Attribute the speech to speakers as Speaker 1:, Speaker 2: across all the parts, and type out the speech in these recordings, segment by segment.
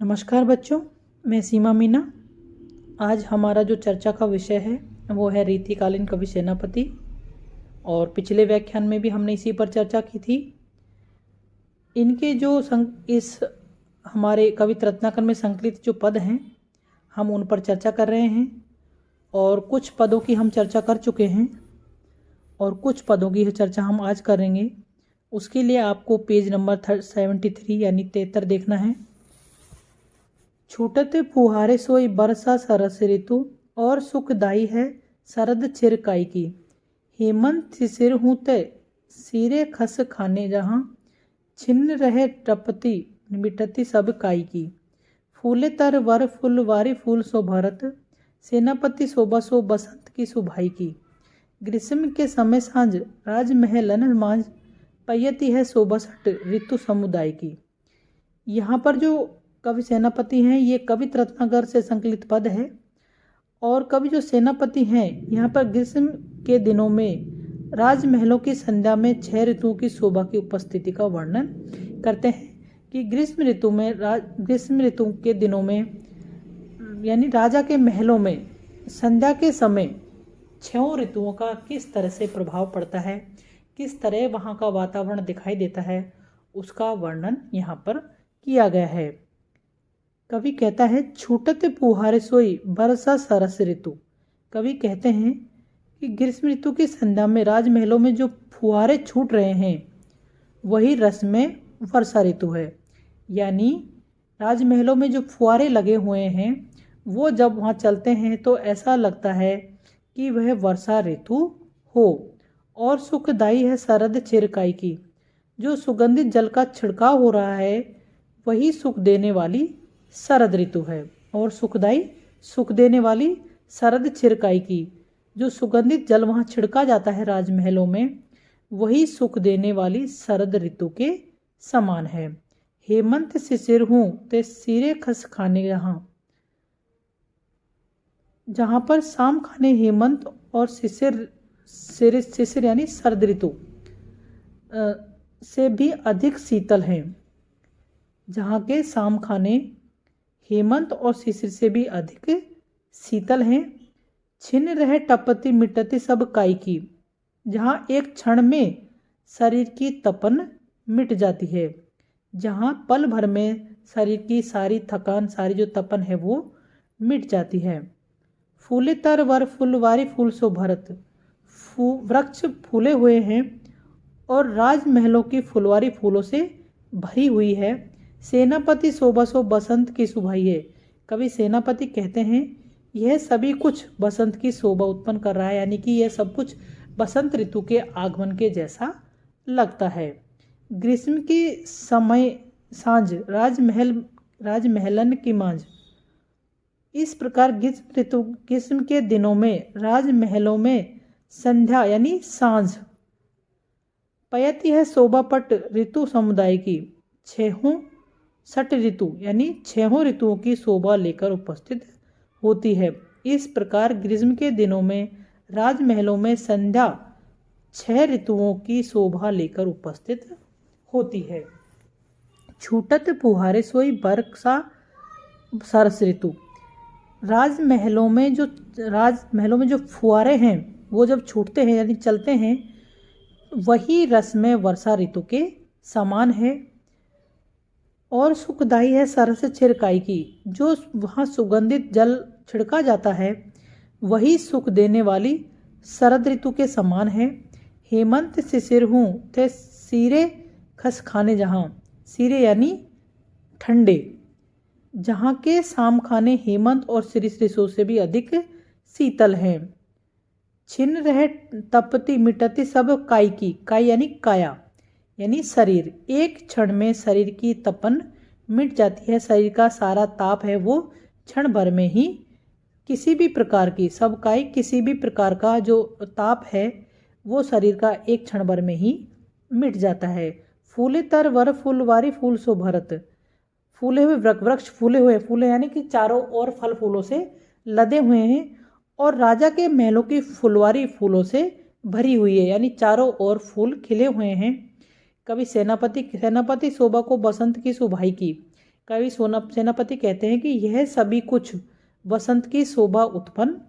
Speaker 1: नमस्कार बच्चों, मैं सीमा मीना। आज हमारा जो चर्चा का विषय है वो है रीतिकालीन कवि सेनापति। और पिछले व्याख्यान में भी हमने इसी पर चर्चा की थी। इनके जो इस हमारे कविता रत्नाकर में संकलित जो पद हैं हम उन पर चर्चा कर रहे हैं। और कुछ पदों की हम चर्चा कर चुके हैं और कुछ पदों की चर्चा हम आज करेंगे। उसके लिए आपको पेज नंबर 73 यानी 73 देखना है। छूटत फुहारे सोई बरसा सरस ऋतु और सुखदाई है शरद छिरकाई की। हेमंत शिशिर हूँ तय सिरे खस खाने जहाँ छिन्न रहे टपति मिटती सब काई की। फूले तर वर फुलवारी फूल सो भरत सेनापति शोभा सो बसंत की सुभाई की। ग्रीष्म के समय सांझ राजमहलन मांझ पयती है शोभा सट ऋतु समुदाय की। यहाँ पर जो कवि सेनापति हैं ये कवि रत्नाकर से संकलित पद है। और कवि जो सेनापति हैं यहाँ पर ग्रीष्म के दिनों में राजमहलों की संध्या में 6 ऋतुओं की शोभा की उपस्थिति का वर्णन करते हैं कि ग्रीष्म ऋतु के दिनों में यानी राजा के महलों में संध्या के समय 6 ऋतुओं का किस तरह से प्रभाव पड़ता है, किस तरह वहाँ का वातावरण दिखाई देता है, उसका वर्णन यहाँ पर किया गया है। कवि कहता है छूटत फुहारे सोई बरसा सरस ऋतु। कवि कहते हैं कि ग्रीष्म ऋतु की संध्या में राजमहलों में जो फुहारे छूट रहे हैं वही रस में वर्षा ऋतु है। यानी राजमहलों में जो फुहारे लगे हुए हैं वो जब वहाँ चलते हैं तो ऐसा लगता है कि वह वर्षा ऋतु हो। और सुखदाई है शरद छिरकाई की। जो सुगंधित जल का छिड़काव हो रहा है वही सुख देने वाली शरद ऋतु है। और सुखदाई सुख देने वाली शरद छिरकाई की। जो सुगंधित जल वहाँ छिड़का जाता है राजमहलों में वही सुख देने वाली शरद ऋतु के समान है। हेमंत शिशिर हूँ ते सिरे खस खाने जहाँ पर शाम खाने हेमंत और शिशिर यानी शरद ऋतु से भी अधिक शीतल हैं। जहाँ के शाम खाने हेमंत और शिशिर से भी अधिक शीतल हैं। छिन्न रहे टपति मिटती सब काई की। जहाँ एक क्षण में शरीर की तपन मिट जाती है। जहाँ पल भर में शरीर की सारी थकान, सारी जो तपन है वो मिट जाती है। फूले तर वर फुलवारी फूल सो भरत। वृक्ष फूले हुए हैं और राजमहलों की फुलवारी फूलों से भरी हुई है। सेनापति शोभा सो बसंत की सुभाई है। कवि सेनापति कहते हैं यह सभी कुछ बसंत की शोभा उत्पन्न कर रहा है, यानी कि यह सब कुछ बसंत ऋतु के आगमन के जैसा लगता है। ग्रीष्म के समय सांझ राजमहलन की मांझ। इस प्रकार ग्रीष्म के दिनों में राजमहलों में संध्या यानी सांझ पयती है शोभा पट ऋतु समुदाय की। 6 ऋतु यानी 6 ऋतुओं की शोभा लेकर उपस्थित होती है। इस प्रकार ग्रीष्म के दिनों में राजमहलों में संध्या 6 ऋतुओं की शोभा लेकर उपस्थित होती है। छूटत फुहारे सोई बरसा सरस ऋतु। राजमहलों में जो फुहारे हैं वो जब छूटते हैं यानी चलते हैं वही रस में वर्षा ऋतु के समान है। और सुखदाई है सरस छिरकाई की। जो वहाँ सुगंधित जल छिड़का जाता है वही सुख देने वाली शरद ऋतु के समान है। हेमंत शिशिर हूँ थे सिरे खस खाने जहाँ। सिरे यानी ठंडे। जहाँ के शाम खाने हेमंत और शिशिर से भी अधिक शीतल हैं। छिन्न रहे तपती मिटती सब काई की। काई यानी काया यानी शरीर। एक क्षण में शरीर की तपन मिट जाती है। शरीर का सारा ताप है वो क्षण भर में ही किसी भी प्रकार की सबकाई किसी भी प्रकार का जो ताप है वो शरीर का एक क्षण भर में ही मिट जाता है। फूले तर वर फुलवारी फूल सो भरत। फूले हुए वृक्ष फूले यानी कि चारों ओर फल फूलों से लदे हुए हैं और राजा के महलों की फुलवारी फूलों से भरी हुई है, यानी चारों ओर फूल खिले हुए हैं। कवि सेनापति शोभा को बसंत की सुभाई की। कवि सेनापति कहते हैं कि यह सभी कुछ वसंत की शोभा उत्पन्न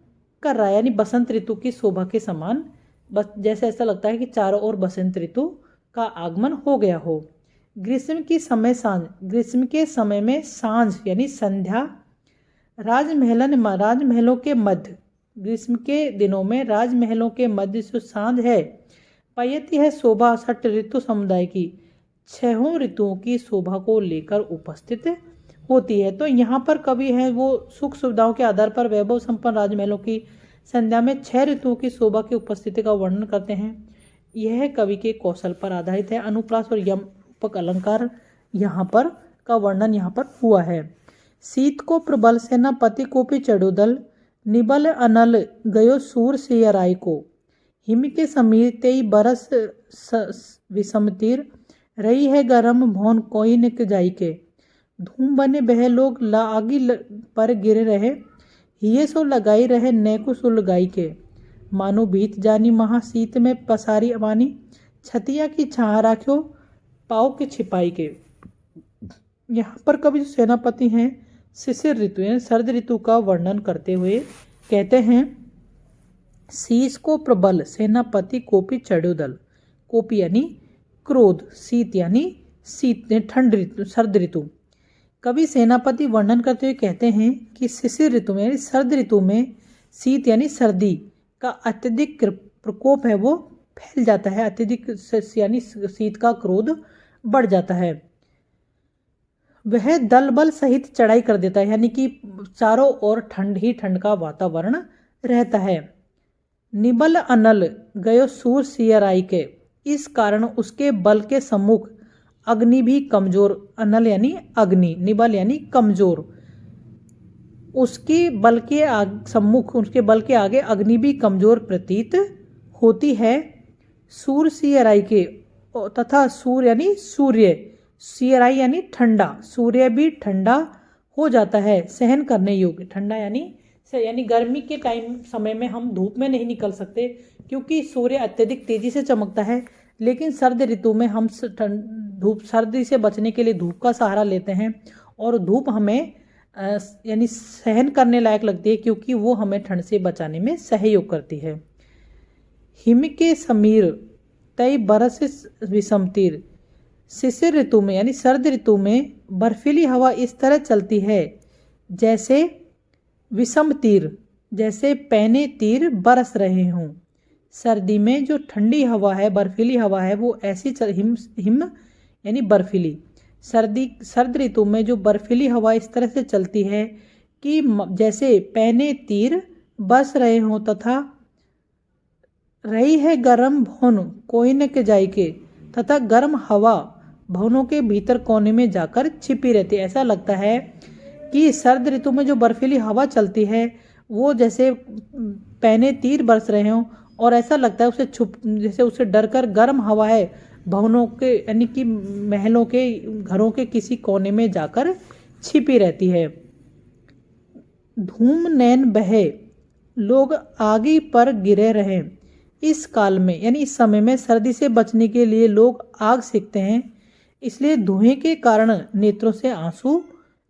Speaker 1: कर रहा है, यानी बसंत ऋतु की शोभा के समान, बस जैसे ऐसा लगता है कि चारों ओर बसंत ऋतु का आगमन हो गया हो। ग्रीष्म के समय में सांझ यानी संध्या राजमहलों के मध्य, ग्रीष्म के दिनों में राजमहलों के मध्य जो सांझ है, पयती है शोभा षट ऋतु समुदाय की, छहों ऋतुओं की शोभा को लेकर उपस्थित होती है। तो यहाँ पर कवि है वो सुख सुविधाओं के आधार पर वैभव संपन्न राजमहलों की संध्या में 6 ऋतुओं की शोभा की उपस्थिति का वर्णन करते हैं। यह कवि के कौशल पर आधारित है। अनुप्रास और यम रूपक अलंकार यहाँ पर का वर्णन यहाँ पर हुआ है। शीत को प्रबल सेनापति कोपी चढ़ोदल, निबल अनल गयो सूर सियराय को, हिम के समीर तेई बरस विषमतीर, रही है गरम भौन कोई न जाई के, धूम बने बह लोग लागी पर गिरे रहे, हिये सो लगाई रहे नैकु सुल गाई के, मानो बीत जानी महा शीत में पसारी अवानी, छतिया की छाह राख्यो पाओ के छिपाई के। यहाँ पर कवि जो सेनापति हैं शिशिर ऋतु यानी शरद ऋतु का वर्णन करते हुए कहते हैं, शीश को प्रबल सेनापति कोपी चढ़ोदल, कोपी यानी क्रोध, शीत यानी ठंड ऋतु शरद ऋतु। कवि सेनापति वर्णन करते हुए कहते हैं कि शिशिर ऋतु में यानी शरद ऋतु में शीत यानी सर्दी का अत्यधिक प्रकोप है वो फैल जाता है, अत्यधिक यानी शीत का क्रोध बढ़ जाता है। वह दल बल सहित चढ़ाई कर देता है, यानी कि चारों ओर ठंड ही ठंड का वातावरण रहता है। निबल अनल गयो सूर सियराई के, इस कारण उसके बल के सम्मुख अग्नि भी कमजोर, अनल यानी अग्नि, निबल यानी कमजोर, उसके बल के सम्मुख उसके बल के आगे अग्नि भी कमजोर प्रतीत होती है। सूर सियराई के तथा सूर्य यानी सूर्य, सियराई यानी ठंडा, सूर्य भी ठंडा हो जाता है, सहन करने योग्य। ठंडा यानी गर्मी के समय में हम धूप में नहीं निकल सकते क्योंकि सूर्य अत्यधिक तेजी से चमकता है, लेकिन सर्द ऋतु में हम सर्दी से बचने के लिए धूप का सहारा लेते हैं और धूप हमें यानी सहन करने लायक लगती है क्योंकि वो हमें ठंड से बचाने में सहयोग करती है। हिम के समीर तय बरस विषमतीर, शिशिर ऋतु में यानी शरद ऋतु में बर्फीली हवा इस तरह चलती है जैसे विषम तीर, जैसे पैने तीर बरस रहे हों। सर्दी में जो ठंडी हवा है, बर्फीली हवा है, वो ऐसी हिम यानी बर्फीली, सर्द ऋतु में जो बर्फीली हवा इस तरह से चलती है कि जैसे पैने तीर बरस रहे हों, तथा रही है गर्म भवन कोई न के जाई के, तथा गर्म हवा भवनों के भीतर कोने में जाकर छिपी रहती है। ऐसा लगता है कि सर्द ऋतु में जो बर्फीली हवा चलती है वो जैसे पैने तीर बरस रहे हों और ऐसा लगता है उसे जैसे उसे डरकर गर्म हवा है भवनों के यानी कि महलों के घरों के किसी कोने में जाकर छिपी रहती है। धूम नैन बहे लोग आगी पर गिरे रहे, इस काल में यानी इस समय में सर्दी से बचने के लिए लोग आग सेकते हैं, इसलिए धुएं के कारण नेत्रों से आंसू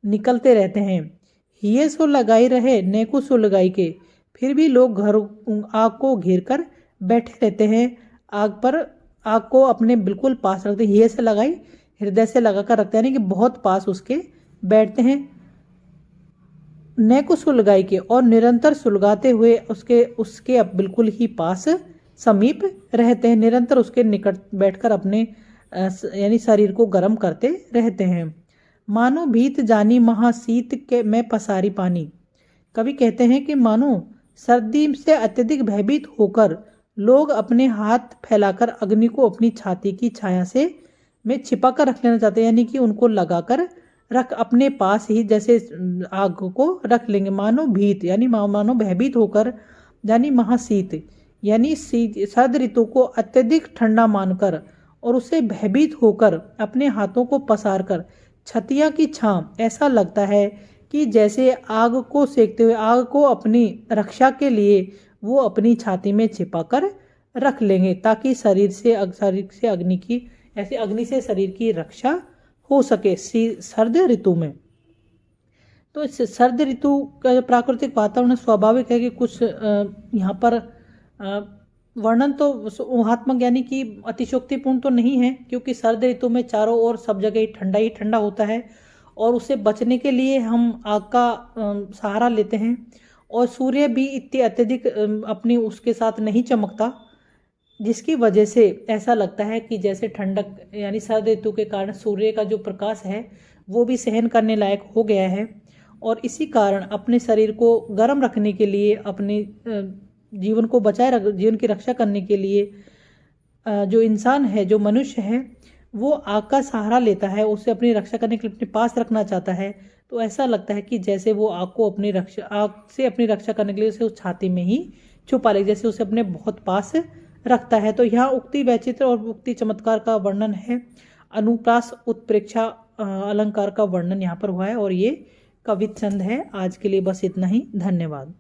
Speaker 1: निकलते रहते हैं। हिये सो लगाई रहे नेकु सो लगाई के, फिर भी लोग आग को घेर कर बैठे रहते हैं, आग को अपने बिल्कुल पास रखते हैं। हिये से लगाई हृदय से लगा कर रखते हैं, यानी कि बहुत पास उसके बैठते हैं। नेकु सुलगाई के और निरंतर सुलगाते हुए उसके अब बिल्कुल ही पास समीप रहते हैं, निरंतर उसके निकट बैठकर अपने यानी शरीर को गर्म करते रहते हैं। मानो भीत जानी महाशीत के में पसारी पानी, कवि कहते हैं कि मानो सर्दी से अत्यधिक भयभीत होकर लोग अपने हाथ फैलाकर अग्नि को अपनी छाती की छाया से में छिपा कर रख लेना चाहते हैं, यानी कि उनको लगाकर रख अपने पास ही जैसे आग को रख लेंगे। मानो भीत यानी मानो भयभीत होकर, यानी महाशीत यानी शरद ऋतु को अत्यधिक ठंडा मानकर और उसे भयभीत होकर अपने हाथों को पसार कर छतिया की छांव, ऐसा लगता है कि जैसे आग को सेकते हुए आग को अपनी रक्षा के लिए वो अपनी छाती में छिपाकर रख लेंगे ताकि शरीर से अग्नि से शरीर की रक्षा हो सके सर्द ऋतु में। तो इस सर्द ऋतु का जो प्राकृतिक वातावरण स्वाभाविक है कि कुछ यहाँ पर वर्णन तो ऊहात्मक यानी कि अतिशयोक्तिपूर्ण तो नहीं है, क्योंकि सर्द ऋतु में चारों ओर सब जगह ही ठंडा होता है और उससे बचने के लिए हम आग का सहारा लेते हैं। और सूर्य भी इतनी अत्यधिक अपनी उसके साथ नहीं चमकता, जिसकी वजह से ऐसा लगता है कि जैसे ठंडक यानी सर्द ऋतु के कारण सूर्य का जो प्रकाश है वो भी सहन करने लायक हो गया है। और इसी कारण अपने शरीर को गर्म रखने के लिए, अपने जीवन को जीवन की रक्षा करने के लिए जो इंसान है, जो मनुष्य है, वो आग का सहारा लेता है, उसे अपनी रक्षा करने के लिए अपने पास रखना चाहता है। तो ऐसा लगता है कि जैसे वो आग से अपनी रक्षा करने के लिए उसे उस छाती में ही छुपा ले, जैसे उसे अपने बहुत पास रखता है। तो यहाँ उक्ति वैचित्र और उक्ति चमत्कार का वर्णन है, अनुप्रास उत्प्रेक्षा अलंकार का वर्णन यहाँ पर हुआ है और ये कवि छंद है। आज के लिए बस इतना ही, धन्यवाद।